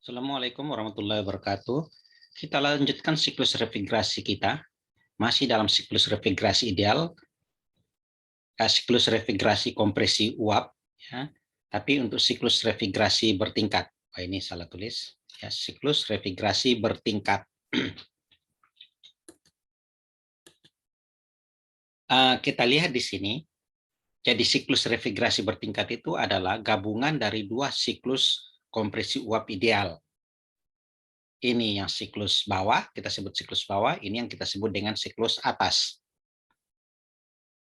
Assalamualaikum warahmatullahi wabarakatuh. Kita lanjutkan siklus revigrasi kita. Masih dalam siklus revigrasi ideal, siklus revigrasi kompresi uap, ya. Tapi untuk siklus revigrasi bertingkat. Ini salah tulis. Ya, siklus revigrasi bertingkat. Kita lihat di sini. Jadi siklus revigrasi bertingkat itu adalah gabungan dari dua siklus kompresi uap ideal. Ini yang siklus bawah, kita sebut siklus bawah, ini yang kita sebut dengan siklus atas.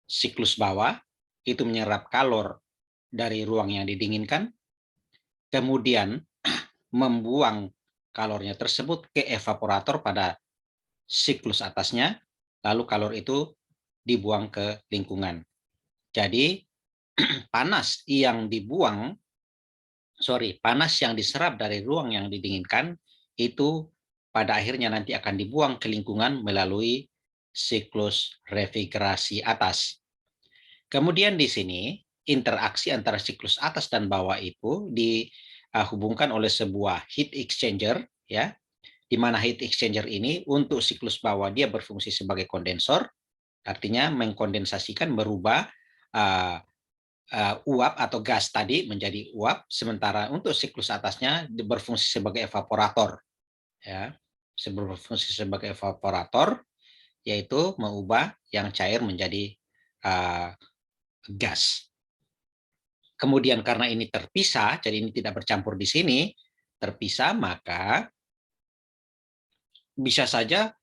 Siklus bawah itu menyerap kalor dari ruang yang didinginkan, kemudian membuang kalornya tersebut ke evaporator pada siklus atasnya, lalu kalor itu dibuang ke lingkungan. Jadi panas yang diserap dari ruang yang didinginkan itu pada akhirnya nanti akan dibuang ke lingkungan melalui siklus revigrasi atas. Kemudian di sini interaksi antara siklus atas dan bawah itu dihubungkan oleh sebuah heat exchanger, ya, di mana heat exchanger ini untuk siklus bawah dia berfungsi sebagai kondensor, artinya mengkondensasikan, merubah uap atau gas tadi menjadi uap, sementara untuk siklus atasnya berfungsi sebagai evaporator, ya, berfungsi sebagai evaporator, yaitu mengubah yang cair menjadi gas. Kemudian karena ini terpisah, jadi ini tidak bercampur di sini, terpisah, maka bisa saja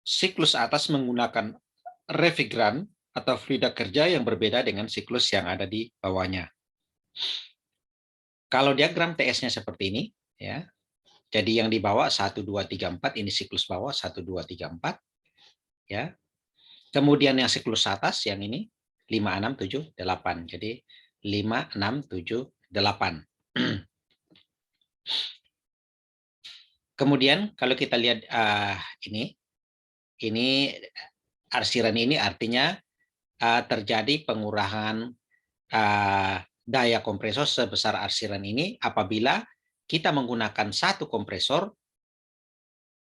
siklus atas menggunakan refrigeran atau fluida kerja yang berbeda dengan siklus yang ada di bawahnya. Kalau diagram TS-nya seperti ini, ya. Jadi yang di bawah 1 2 3 4 ini siklus bawah 1 2 3 4, ya. Kemudian yang siklus atas yang ini 5 6 7 8. Jadi 5 6 7 8. Kemudian kalau kita lihat ini arsiran ini artinya terjadi pengurangan daya kompresor sebesar arsiran ini apabila kita menggunakan satu kompresor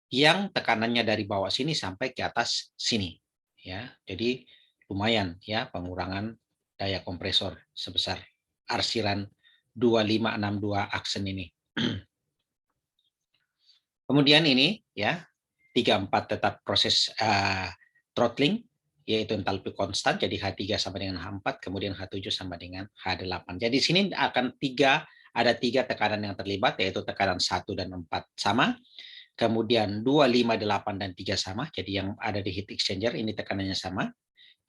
yang tekanannya dari bawah sini sampai ke atas sini, ya. Jadi lumayan, ya, pengurangan daya kompresor sebesar arsiran 2562 aksen ini. Kemudian ini, ya, 34 tetap proses throttling, yaitu entalpi konstan, jadi H3 sama dengan H4, kemudian H7 sama dengan H8. Jadi di sini akan ada tiga tekanan yang terlibat, yaitu tekanan 1 dan 4 sama, kemudian 2, 5, 8, dan 3 sama, jadi yang ada di heat exchanger ini tekanannya sama,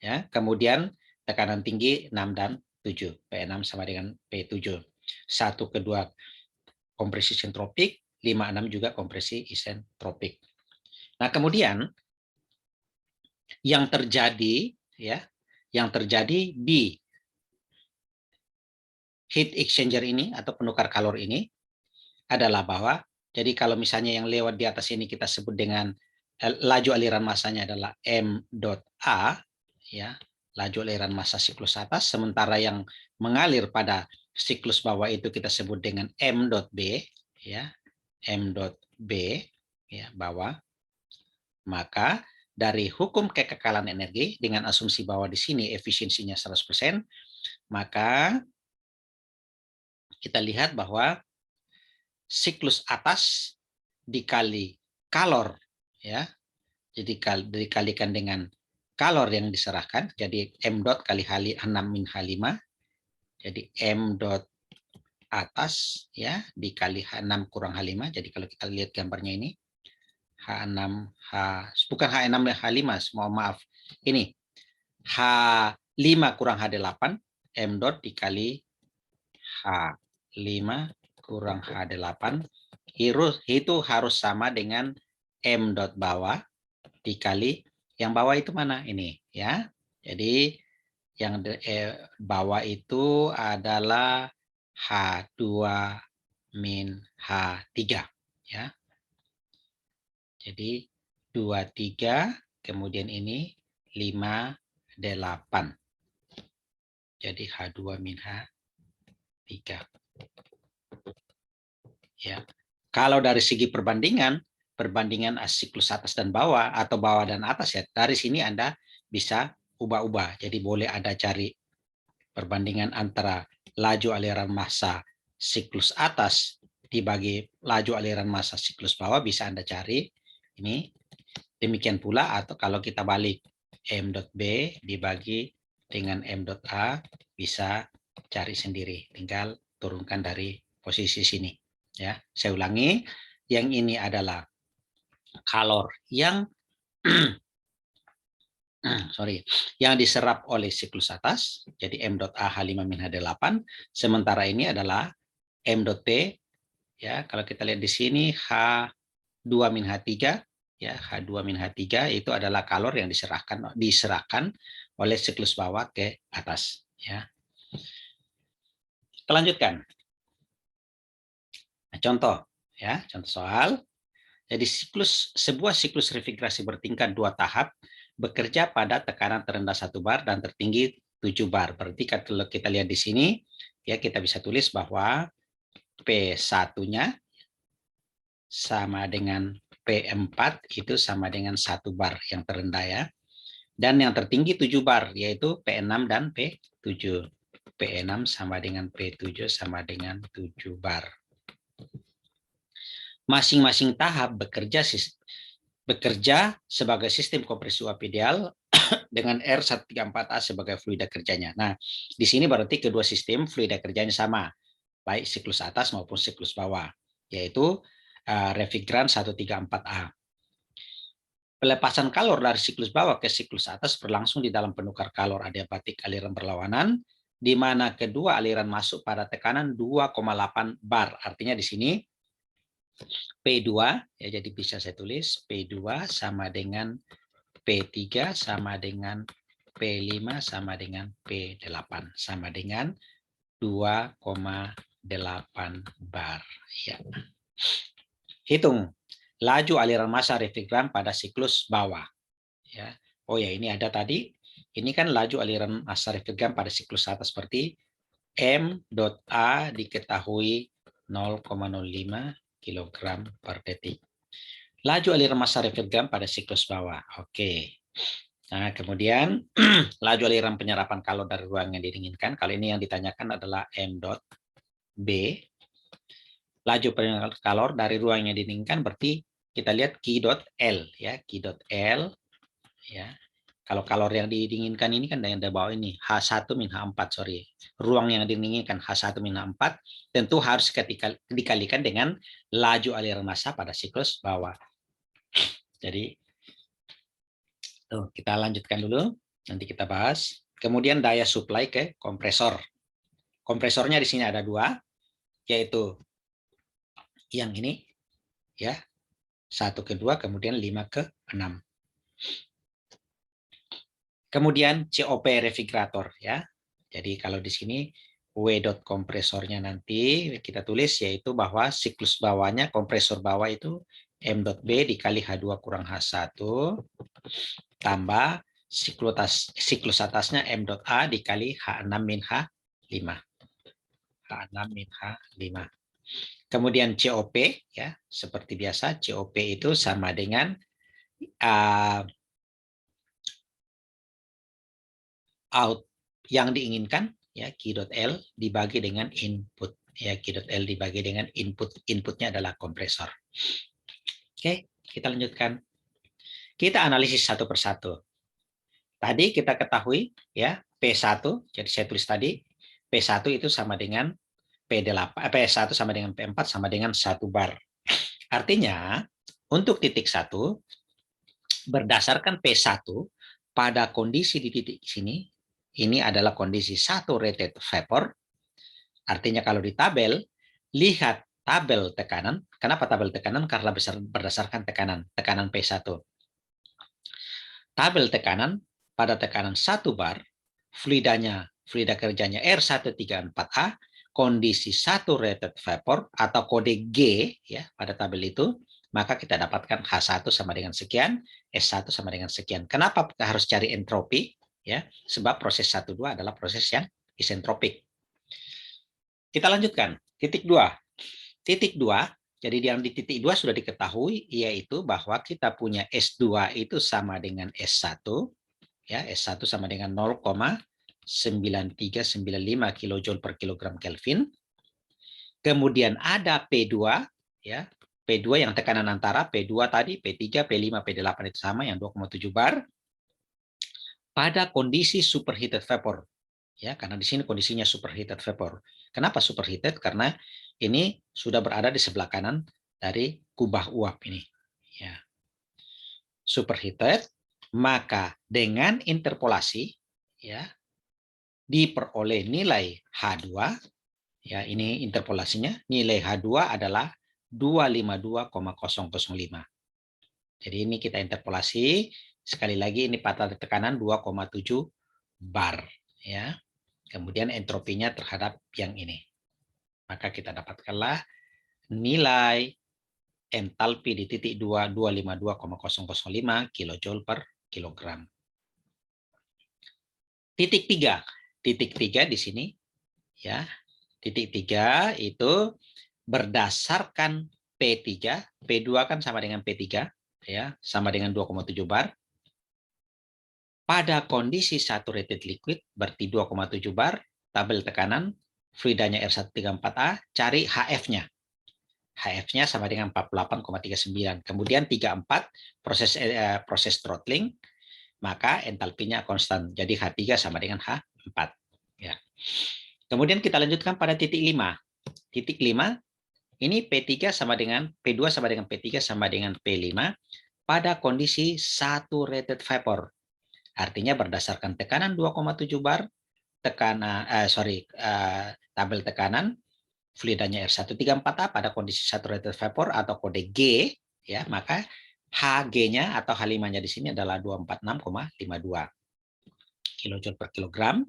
ya. Kemudian tekanan tinggi 6 dan 7, P6 sama dengan P7. 1 ke 2 kompresi isentropik, 5, 6 juga kompresi isentropik. Nah, kemudian yang terjadi, ya, di heat exchanger ini atau penukar kalor ini adalah bahwa jadi kalau misalnya yang lewat di atas ini kita sebut dengan laju aliran masanya adalah M.A, ya, laju aliran massa siklus atas, sementara yang mengalir pada siklus bawah itu kita sebut dengan M.B, ya, M.B, ya, bawah. Maka dari hukum kekekalan energi dengan asumsi bahwa di sini efisiensinya 100%, maka kita lihat bahwa siklus atas dikali kalor, ya, jadi dikalikan dengan kalor yang diserahkan, jadi M dot kali 6 min H5, jadi M dot atas, ya, dikali H6 kurang H5, jadi kalau kita lihat gambarnya ini H6 bukan H6 dan H5, mohon maaf, ini H5 kurang H8, M dot dikali H5 kurang H8, itu harus sama dengan M dot bawah dikali yang bawah itu mana ini, ya. Jadi yang bawah itu adalah H2 min H3, ya. Jadi 23, kemudian ini 5, 8. Jadi H2 min H3. Ya. Kalau dari segi perbandingan siklus atas dan bawah atau bawah dan atas ya, dari sini Anda bisa ubah-ubah. Jadi boleh Anda cari perbandingan antara laju aliran massa siklus atas dibagi laju aliran massa siklus bawah, bisa Anda cari ini. Demikian pula atau kalau kita balik M.B dibagi dengan M.A, bisa cari sendiri, tinggal turunkan dari posisi sini ya. Saya ulangi, yang ini adalah kalor yang yang diserap oleh siklus atas, jadi M.A H5-H8, sementara ini adalah M.P ya, kalau kita lihat di sini H2-H3 ya, H2-H3 itu adalah kalor yang diserahkan oleh siklus bawah ke atas ya. Kita lanjutkan. Nah, contoh ya, contoh soal. Jadi sebuah siklus refrigerasi bertingkat 2 tahap bekerja pada tekanan terendah 1 bar dan tertinggi 7 bar. Berarti kalau kita lihat di sini ya, kita bisa tulis bahwa P1-nya sama dengan P4 itu sama dengan 1 bar yang terendah ya. Dan yang tertinggi 7 bar yaitu P6 dan P7. P6 sama dengan P7 sama dengan 7 bar. Masing-masing tahap bekerja sebagai sistem kompresi uap ideal dengan R134A sebagai fluida kerjanya. Nah, di sini berarti kedua sistem fluida kerjanya sama, baik siklus atas maupun siklus bawah, yaitu refrigeran 134A. Pelepasan kalor dari siklus bawah ke siklus atas berlangsung di dalam penukar kalor adiabatik aliran berlawanan, di mana kedua aliran masuk pada tekanan 2,8 bar. Artinya di sini P2, ya, jadi bisa saya tulis P2 sama dengan P3 sama dengan P5 sama dengan P8 sama dengan 2,8 bar. Ya. Hitung laju aliran massa refrigeran pada siklus bawah. Ya. Oh ya, ini ada tadi. Ini kan laju aliran massa refrigeran pada siklus atas seperti M.A diketahui 0,05 kg per detik. Laju aliran massa refrigeran pada siklus bawah. Oke. Nah, kemudian laju aliran penyerapan kalor dari ruang yang didinginkan. Kali ini yang ditanyakan adalah M.B. Laju penyerapan kalor dari ruang yang didinginkan berarti kita lihat Q.L ya, Q.L ya. Kalau kalor yang didinginkan ini kan yang dari bawah ini H1-H4, sorry. Ruang yang didinginkan H1-H4 tentu harus dikalikan dengan laju aliran massa pada siklus bawah. Jadi kita lanjutkan dulu, nanti kita bahas. Kemudian daya supply ke kompresor. Kompresornya di sini ada 2, yaitu yang ini ya, 1 ke 2, kemudian 5 ke 6. Kemudian COP refrigerator ya. Jadi kalau di sini W kompresornya nanti kita tulis yaitu bahwa siklus bawahnya, kompresor bawah itu M.B dikali H2 kurang H1 tambah siklus atasnya M.A dikali H6-H5. H6-H5. Kemudian COP ya, seperti biasa COP itu sama dengan out yang diinginkan ya, Q.L dibagi dengan input ya, Q.L dibagi dengan inputnya adalah kompresor. Oke, kita lanjutkan. Kita analisis satu persatu. Tadi kita ketahui ya, P1, jadi saya tulis tadi P1 itu sama dengan P8, P1 sama dengan P4 sama dengan 1 bar. Artinya untuk titik 1 berdasarkan P1 pada kondisi di titik sini, ini adalah kondisi saturated vapor. Artinya kalau di tabel, lihat tabel tekanan. Kenapa tabel tekanan? Karena berdasarkan tekanan P1. Tabel tekanan, pada tekanan 1 bar, fluida kerjanya R134A, kondisi saturated vapor atau kode G ya pada tabel itu, maka kita dapatkan H1 sama dengan sekian, S1 sama dengan sekian. Kenapa kita harus cari entropi? Ya, sebab proses 1-2 adalah proses yang isentropik. Kita lanjutkan. Titik 2. Titik 2 Jadi yang di titik 2 sudah diketahui, yaitu bahwa kita punya S2 itu sama dengan S1, ya, S1 sama dengan 0,9395 kilojoule per kilogram Kelvin. Kemudian ada P2, ya, P2 yang tekanan antara P2 tadi, P3, P5, P8 itu sama, yang 2,7 bar. Pada kondisi superheated vapor, ya, karena di sini kondisinya superheated vapor. Kenapa superheated? Karena ini sudah berada di sebelah kanan dari kubah uap ini, ya. Superheated, maka dengan interpolasi, ya, diperoleh nilai H2, ya, ini interpolasinya, nilai H2 adalah 252,005. Jadi ini kita interpolasi, sekali lagi ini pada tekanan 2,7 bar, ya. Kemudian entropinya terhadap yang ini. Maka kita dapatkanlah nilai entalpi di titik 2, 252,005 kilojoule per kilogram. Titik 3. Titik 3 di sini, ya. Titik 3 itu berdasarkan P3, P2 kan sama dengan P3, ya, sama dengan 2,7 bar. Pada kondisi saturated liquid berarti 2,7 bar, tabel tekanan, fluidanya R134A, cari HF-nya. HF-nya sama dengan 48,39. Kemudian 34 proses throttling, maka entalpinya konstan. Jadi H3 sama dengan H4, ya. Kemudian kita lanjutkan pada titik 5. Titik 5 ini P3 sama dengan P2 sama dengan P3 sama dengan P5 pada kondisi saturated vapor. Artinya berdasarkan tekanan 2,7 bar, tabel tekanan, fluidanya R134A pada kondisi saturated vapor atau kode G, ya, maka Hg-nya atau H5-nya di sini adalah 246,52 kilojoule per kilogram,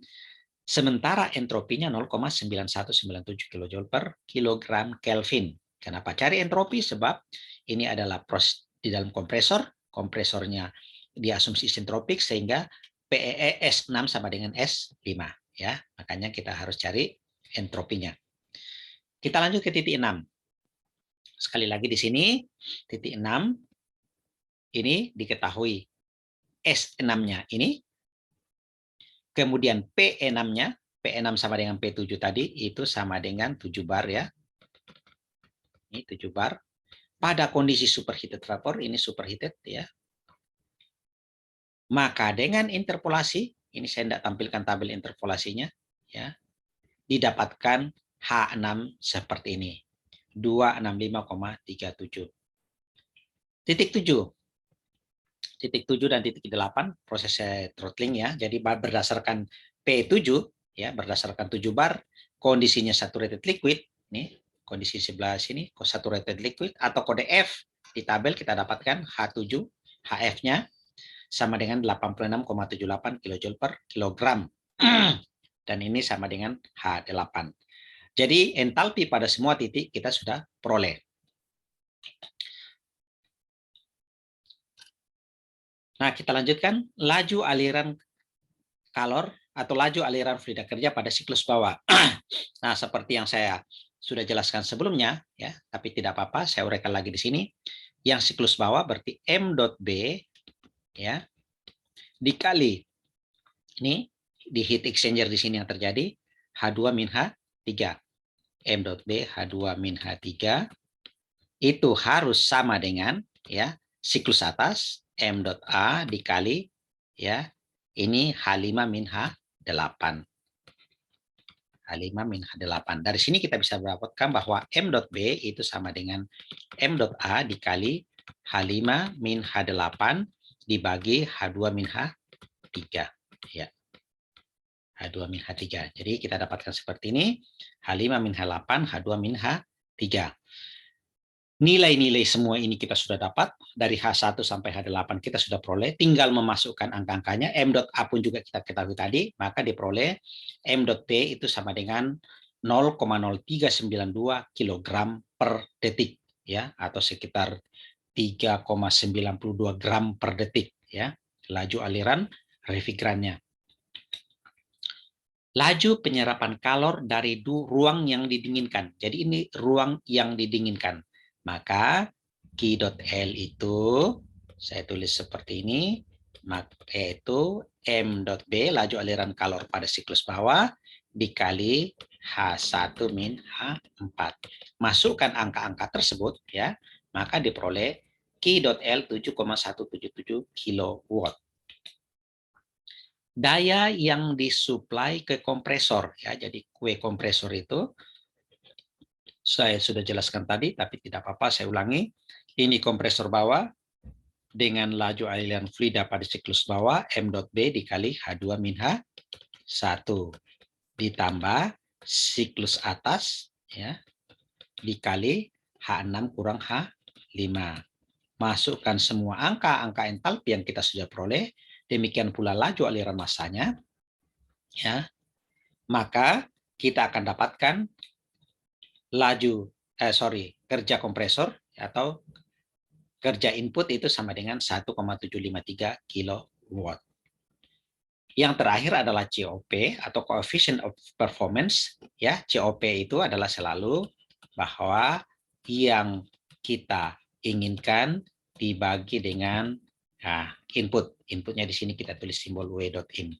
sementara entropinya 0,9197 kilojoule per kilogram Kelvin. Kenapa cari entropi? Sebab ini adalah proses di dalam kompresor, kompresornya diasumsi isentropik sehingga PEE S6 sama dengan S5, ya. Makanya kita harus cari entropinya. Kita lanjut ke titik 6. Sekali lagi di sini, titik 6 ini diketahui S6-nya ini, kemudian P6-nya, P6 sama dengan P7 tadi, itu sama dengan 7 bar, ya. Ini 7 bar. Pada kondisi superheated vapor, ini superheated, ya. Maka dengan interpolasi, ini saya tidak tampilkan tabel interpolasinya, ya, didapatkan H6 seperti ini. 265,37. Titik 7. Titik 7 dan titik 8 proses throttling, ya. Jadi berdasarkan P7, ya, berdasarkan 7 bar, kondisinya saturated liquid, nih, kondisi sebelah sini saturated liquid atau kode F di tabel kita dapatkan H7, HF-nya sama dengan 86,78 kilojoule per kilogram. Dan ini sama dengan H8. Jadi entalpi pada semua titik kita sudah peroleh. Nah, kita lanjutkan laju aliran kalor atau laju aliran fluida kerja pada siklus bawah. Nah, seperti yang saya sudah jelaskan sebelumnya, ya, tapi tidak apa-apa, saya uraikan lagi di sini. Yang siklus bawah berarti M.B, ya, dikali ini di heat exchanger di sini yang terjadi H2 min H3. M.B H2 min H3 itu harus sama dengan, ya, siklus atas M.A dikali, ya, ini H5 min H8. H5 min H8. Dari sini kita bisa mendapatkan bahwa M.B itu sama dengan M.A dikali H5 min H8 dibagi H2 min H3, ya. H2 min H3. Jadi kita dapatkan seperti ini, H5 min H8, H2 min H3. Nilai-nilai semua ini kita sudah dapat, dari H1 sampai H8 kita sudah peroleh, tinggal memasukkan angka-angkanya, M.A pun juga kita ketahui tadi, maka diperoleh M.P itu sama dengan 0,0392 kg per detik, ya, atau sekitar 3,92 gram per detik, ya, laju aliran refrigerannya. Laju penyerapan kalor dari ruang yang didinginkan. Jadi ini ruang yang didinginkan. Maka Q.L itu saya tulis seperti ini, yaitu M.B, laju aliran kalor pada siklus bawah, dikali H1 min H4. Masukkan angka-angka tersebut, ya, maka diperoleh Q.L 7,177 kilowatt. Daya yang disuplai ke kompresor, ya, jadi kue kompresor itu saya sudah jelaskan tadi, tapi tidak apa-apa, saya ulangi. Ini kompresor bawah dengan laju aliran fluida pada siklus bawah, M.B dikali H2 min H1. Ditambah siklus atas, ya, dikali H6 kurang H5. Masukkan semua angka-angka entalpi yang kita sudah peroleh, demikian pula laju aliran massanya, ya, maka kita akan dapatkan kerja kompresor atau kerja input itu sama dengan 1,753 kilowatt. Yang terakhir adalah COP atau coefficient of performance, ya. COP itu adalah selalu bahwa yang kita inginkan dibagi dengan inputnya di sini kita tulis simbol W.in.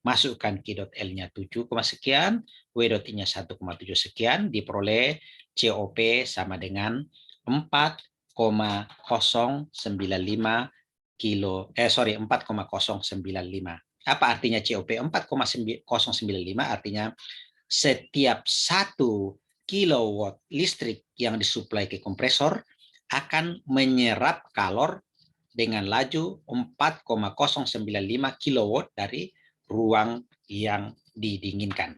Masukkan Q.L-nya 7, sekian, W.in-nya 1,7 sekian, diperoleh COP sama dengan 4,095 4,095. Apa artinya COP? 4,095 artinya setiap 1 kilowatt listrik yang disuplai ke kompresor akan menyerap kalor dengan laju 4,095 kilowatt dari ruang yang didinginkan.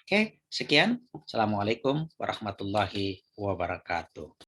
Oke, sekian. Assalamualaikum warahmatullahi wabarakatuh.